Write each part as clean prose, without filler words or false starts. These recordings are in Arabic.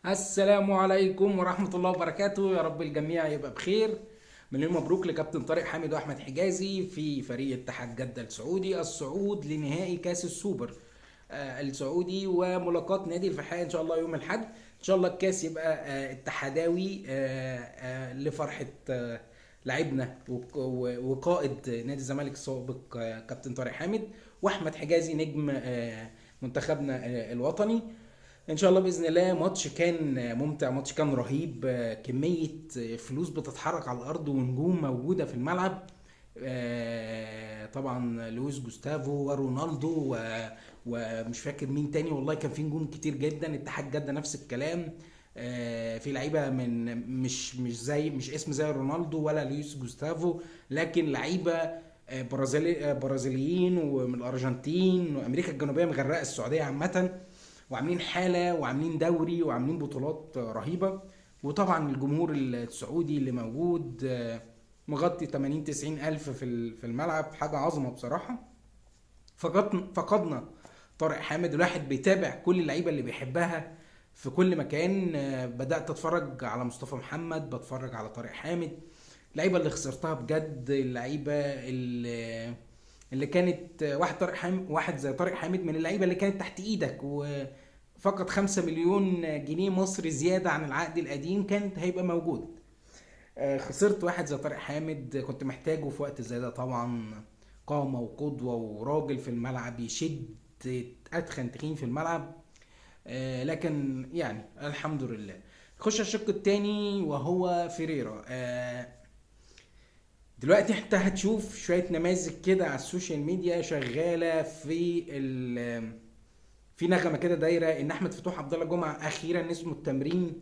السلام عليكم ورحمة الله وبركاته، يا رب الجميع يبقى بخير. مليون مبروك لكابتن طارق حامد واحمد حجازي في فريق اتحاد جدة السعودي الصعود لنهائي كاس السوبر السعودي وملاقاة نادي الفحاء ان شاء الله يوم الاحد. ان شاء الله الكاس يبقى اتحاداوي لفرحة لاعبنا وقائد نادي الزمالك السابق كابتن طارق حامد واحمد حجازي نجم منتخبنا الوطني. ان شاء الله باذن الله. ماتش كان ممتع، ماتش كان رهيب، كميه فلوس بتتحرك على الارض ونجوم موجوده في الملعب. طبعا لويس جوستافو ورونالدو ومش فاكر مين تاني، والله كان في نجوم كتير جدا. اتحاد جده نفس الكلام. في لعيبه من مش اسم زي رونالدو ولا لويس جوستافو، لكن لعيبه برازيليين ومن الارجنتين وامريكا الجنوبيه مغرقه السعوديه عامه، وعاملين حالة وعاملين دوري وعاملين بطولات رهيبة. وطبعا الجمهور السعودي اللي موجود مغطي 80 90 ألف في الملعب، حاجة عظمة بصراحة. فقدنا طارق حامد، الواحد بيتابع كل اللعيبة اللي بيحبها في كل مكان. بدأت أتفرج على مصطفى محمد، بتفرج على طارق حامد. اللعيبة اللي خسرتها بجد، اللعيبة اللي كانت واحد زي طارق حامد من اللعيبه اللي كانت تحت ايدك وفقط 5 مليون جنيه مصري زياده عن العقد القديم كانت هيبقى موجود. خسرت واحد زي طارق حامد كنت محتاجه في وقت زي ده طبعا. قامه وقدوه وراجل في الملعب يشد اتخن تخين في الملعب. لكن يعني الحمد لله. خش الشق التاني وهو فيريرا. دلوقتي انت هتشوف شوية نماذج كده على السوشيال ميديا شغالة في نغمة كده دايرة ان احمد فتوح عبد الله جمعة اخيرا اسمه التمرين،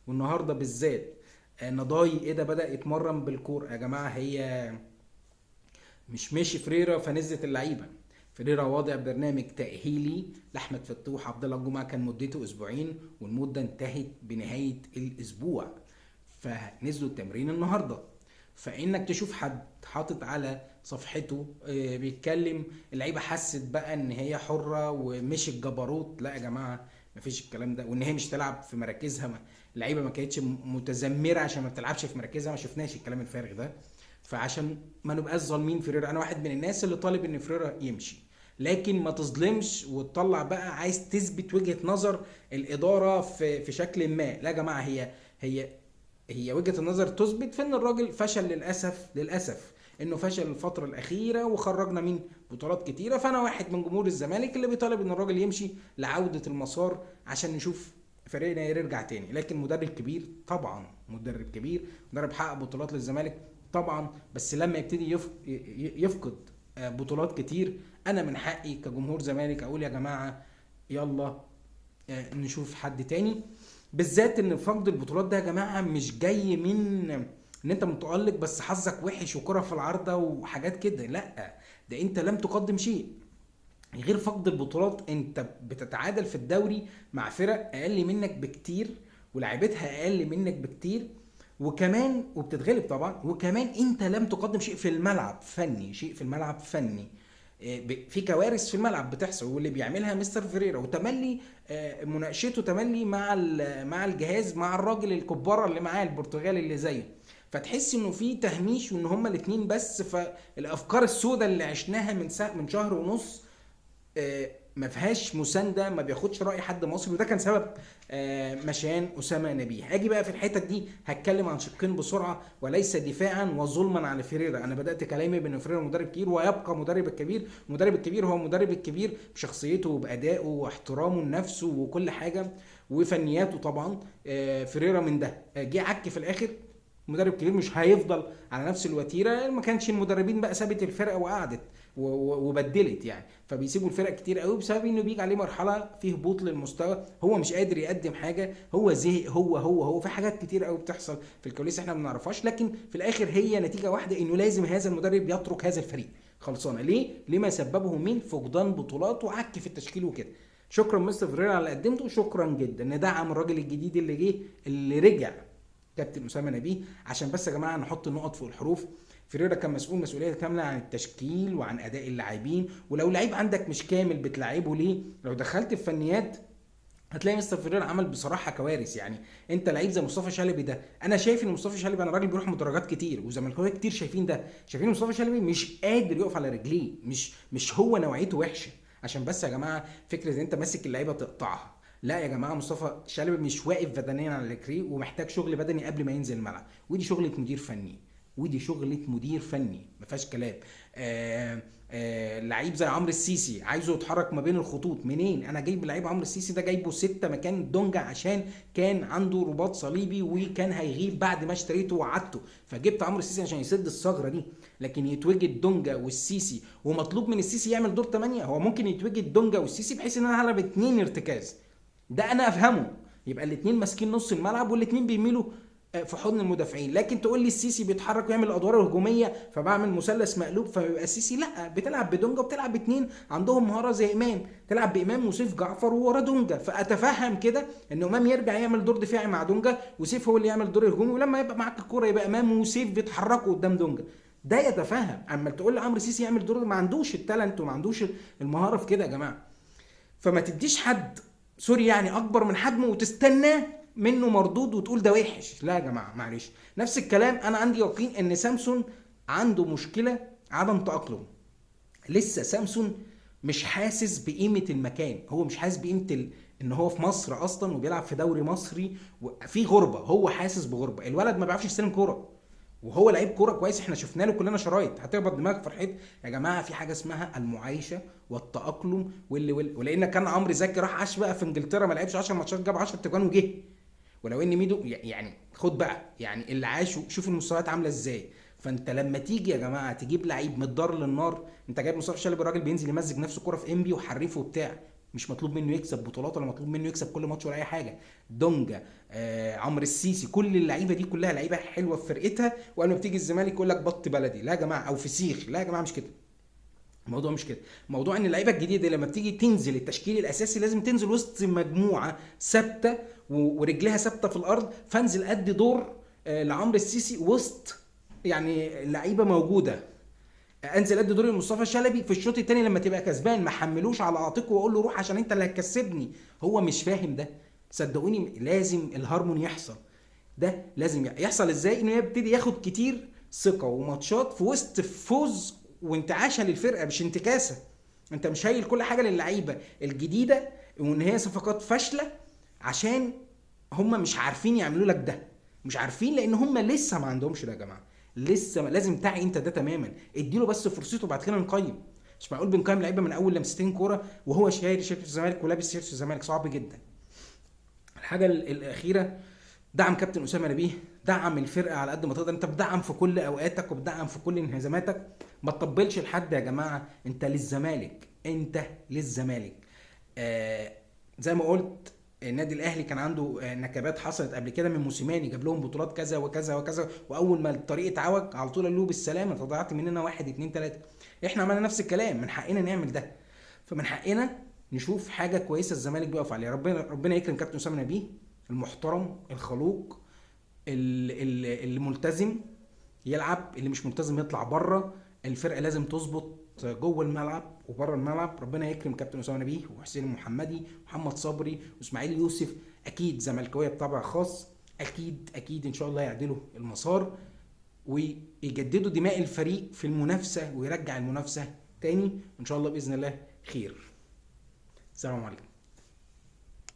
والنهارده بالذات نضاي ايه ده بدأ يتمرن بالكور. يا جماعة هي مش ماشي فريرة فنزلت اللعيبة. فريرة واضع برنامج تأهيلي لأحمد فتوح عبد الله الجمعة كان مدته أسبوعين، والمدة انتهت بنهاية الأسبوع، فنزلوا التمرين النهارده. فانك تشوف حد حاطط على صفحته بيتكلم اللعيبه حست بقى ان هي حره ومش الجبروت، لا يا جماعه مفيش الكلام ده، وان هي مش تلعب في مراكزها. اللعيبه ما كانتش متذمره عشان ما بتلعبش في مراكزها، ما شفناش الكلام الفارغ ده. فعشان ما نبقاش ظالمين فريرا، انا واحد من الناس اللي طالب ان فريرا يمشي، لكن ما تظلمش وتطلع بقى عايز تثبت وجهة نظر الإدارة في شكل ما. لا يا جماعة، هي هي وجهة النظر تثبت في ان الراجل فشل للاسف انه فشل الفترة الاخيرة وخرجنا من بطولات كتيرة. فانا واحد من جمهور الزمالك اللي بيطالب ان الراجل يمشي لعودة المسار عشان نشوف فريقنا يرجع تاني. لكن مدرب كبير طبعا، مدرب كبير، مدرب حقق بطولات للزمالك طبعا، بس لما يبتدي يفقد بطولات كتير، انا من حقي كجمهور زمالك اقول يا جماعة يلا نشوف حد تاني. بالذات ان فقد البطولات ده يا جماعه مش جاي من ان انت متالق بس حظك وحش وكره في العارضه وحاجات كده، لا، ده انت لم تقدم شيء. غير فقد البطولات، انت بتتعادل في الدوري مع فرق اقل منك بكتير ولاعيبتها اقل منك بكتير، وكمان وبتتغلب طبعا، وكمان انت لم تقدم شيء في الملعب فني، شيء في الملعب فني. في كوارث في الملعب بتحصل، واللي بيعملها مستر فيريرا وتملي مناقشته تملي مع الجهاز، مع الراجل الكبارة اللي معاه البرتغالي اللي زيه. فتحس انه في تهميش وان هما الاتنين بس. فالافكار السوداء اللي عشناها من شهر ونص ما فيهاش مسانده، ما بياخدش راي حد مصري، وده كان سبب مشيان اسامه نبيه. هاجي بقى في الحته دي هتكلم عن شقين بسرعه وليس دفاعا وظلما على فيريرا. انا بدات كلامي بان فيريرا مدرب كبير ويبقى مدرب الكبير. المدرب الكبير هو المدرب الكبير بشخصيته وبادائه واحترامه لنفسه وكل حاجه وفنياته طبعا. فيريرا من ده جه عك في الاخر. مدرب كبير مش هيفضل على نفس الوتيره، ما كانش المدربين بقى سابت الفرقه وقعدت وبدلت يعني. فبيسيبوا الفرق كتير قوي بسبب انه بيجي عليه مرحله فيه هبوط للمستوى، هو مش قادر يقدم حاجه، هو زهق، هو في حاجات كتير قوي بتحصل في الكواليس احنا ما بنعرفهاش، لكن في الاخر هي نتيجه واحده، انه لازم هذا المدرب يترك هذا الفريق خلصانه. ليه؟ لما سببه من فقدان بطولات وعك في التشكيل وكده. شكرا مستر فريرا على اللي قدمته، شكرا جدا ندعم الراجل الجديد اللي جه اللي رجع كابتن اسامه نبيه. عشان بس يا جماعه نحط النقط فوق الحروف، فيريرا كان مسؤول مسؤوليه كامله عن التشكيل وعن اداء اللاعبين، ولو لعيب عندك مش كامل بتلعبه ليه؟ لو دخلت في فنيات هتلاقي مستر فيريرا عمل بصراحه كوارث. يعني انت لعيب زي مصطفى شلبي ده، انا شايف ان مصطفى شلبي، انا راجل بيروح مدرجات كتير وزملكاويه كتير شايفين ده، شايفين مصطفى شلبي مش قادر يقف على رجليه، مش هو نوعيته وحشه. عشان بس يا جماعه فكره ان انت ماسك اللعيبه تقطعها، لا يا جماعه، مصطفى شلبي مش واقف بدنيا على رجليه ومحتاج شغل بدني قبل ما ينزل الملعب، ودي شغله مدير فني، ودي شغله مدير فني ما فيهاش كلام. لعيب زي عمرو السيسي عايزه يتحرك ما بين الخطوط، منين؟ انا جايب لعيب عمرو السيسي ده جايبه 6 مكان دونجا عشان كان عنده رباط صليبي وكان هيغيب بعد ما اشتريته ووعدته، فجبت عمرو السيسي عشان يسد الثغره دي. لكن يتوجد دونجا والسيسي ومطلوب من السيسي يعمل دور 8، هو ممكن يتوجد دونجا والسيسي بحيث ان انا هلعب 2 ارتكاز، ده انا افهمه، يبقى الاثنين ماسكين نص الملعب والاثنين بيميلوا في حضن المدافعين. لكن تقول لي السيسي بيتحرك ويعمل الادوار الهجوميه فبعمل مثلث مقلوب فبيبقى السيسي، لا، بتلعب بدونجا وبتلعب اتنين عندهم مهاره زي امام، تلعب بامام وسيف جعفر وورا دونجا، فاتفهم كده ان امام يرجع يعمل دور دفاعي مع دونجا وسيف هو اللي يعمل دور الهجومي، ولما يبقى معاك الكوره يبقى امام وسيف بيتحركوا قدام دونجا، ده يتفهم. اما تقول لي عمرو السيسي يعمل دور، ما عندوش التالنت وما عندوش المهاره في كده يا جماعه. فما تديش حد سوري يعني اكبر من حجمه وتستناه منه مردود وتقول ده وحش، لا يا جماعه معلش. نفس الكلام انا عندي يقين ان سامسون عنده مشكله عدم تاقلم، لسه سامسون مش حاسس بقيمه المكان، هو مش حاسس بقيمه ان هو في مصر اصلا وبيلعب في دوري مصري وفي غربه، هو حاسس بغربه، الولد ما بيعرفش يستلم كوره وهو لعيب كوره كويس، احنا شفنا له كلنا شرايط، هتخبط دماغك فرحت يا جماعه. في حاجه اسمها المعايشه والتاقلم ولان كان عمرو زكي راح عاش بقى في انجلترا ما لعبش 10 ماتشات جاب 10 تجوان وجه، ولو ان ميدو يعني خد بقى يعني اللي عاشوا شوف المستويات عامله ازاي. فانت لما تيجي يا جماعه تجيب لعيب من الدار للنار، انت جايب مصطفى شلبي الراجل بينزل يمزج نفسه كوره في انبي وحريفه وبتاع، مش مطلوب منه يكسب بطولات ولا مطلوب منه يكسب كل ماتش ولا اي حاجه. دونجا، عمرو السيسي، كل اللعيبه دي كلها لعيبه حلوه في فرقتها، ولما بتيجي الزمالك يقول لك بط بلدي، لا يا جماعه، او فسيخ، لا يا جماعه مش كده. الموضوع مش كده، الموضوع ان اللعيبه الجديده لما بتيجي تنزل التشكيل الاساسي لازم تنزل وسط مجموعه ثابته ورجلها ثابته في الارض، فانزل ادي دور لعمرو السيسي وسط يعني لعيبه موجوده، انزل ادي دور لمصطفى شلبي في الشوط الثاني لما تبقى كسبان، ما حملوش على عاتقه واقول له روح عشان انت اللي هتكسبني، هو مش فاهم ده. صدقوني لازم الهارمون يحصل، ده لازم يحصل ازاي؟ انه يبتدي ياخد كتير ثقه وماتشات في وسط فوز وانتعاشه للفرقه مش انتكاسه. انت مش هايل كل حاجه للعيبه الجديده وان هي صفقات فاشله عشان هم مش عارفين يعملوا لك ده، مش عارفين لان هم لسه ما عندهمش ده يا جماعه، لسه لازم تعي انت ده تماما، اديله بس فرصته وبعد كده نقيم. مش معقول بنقيم لعيبه من اول لمستين كوره وهو شايل شيرت الزمالك ولابس شيرت الزمالك، صعب جدا. الحاجه الاخيره، دعم كابتن اسامه نبيه، دعم الفرقه على قد ما تقدر، انت بتدعم في كل اوقاتك وبتدعم في كل انهزاماتك، ما تطبلش لحد يا جماعه، انت للزمالك، انت للزمالك. زي ما قلت النادي الاهلي كان عنده نكبات حصلت قبل كده من موسيماني، جاب لهم بطولات كذا وكذا وكذا، واول ما الطريق اتعوج على طول قال له بالسلامه، انت ضيعت مننا 1 2 3. احنا عملنا نفس الكلام، من حقنا نعمل ده، فمن حقنا نشوف حاجه كويسه الزمالك بيقف عليها. ربنا يكرم كابتن اسامه نبيه المحترم الخلوق اللي ملتزم يلعب، اللي مش ملتزم يطلع بره، الفرقه لازم تظبط جوه الملعب وبره الملعب. ربنا يكرم كابتن اسامه نبيه وحسين المحمدي ومحمد صبري واسماعيل يوسف، اكيد زملكاويه بطبع خاص، اكيد اكيد ان شاء الله يعدلوا المسار ويجددوا دماء الفريق في المنافسه ويرجع المنافسه تاني ان شاء الله باذن الله خير. السلام عليكم.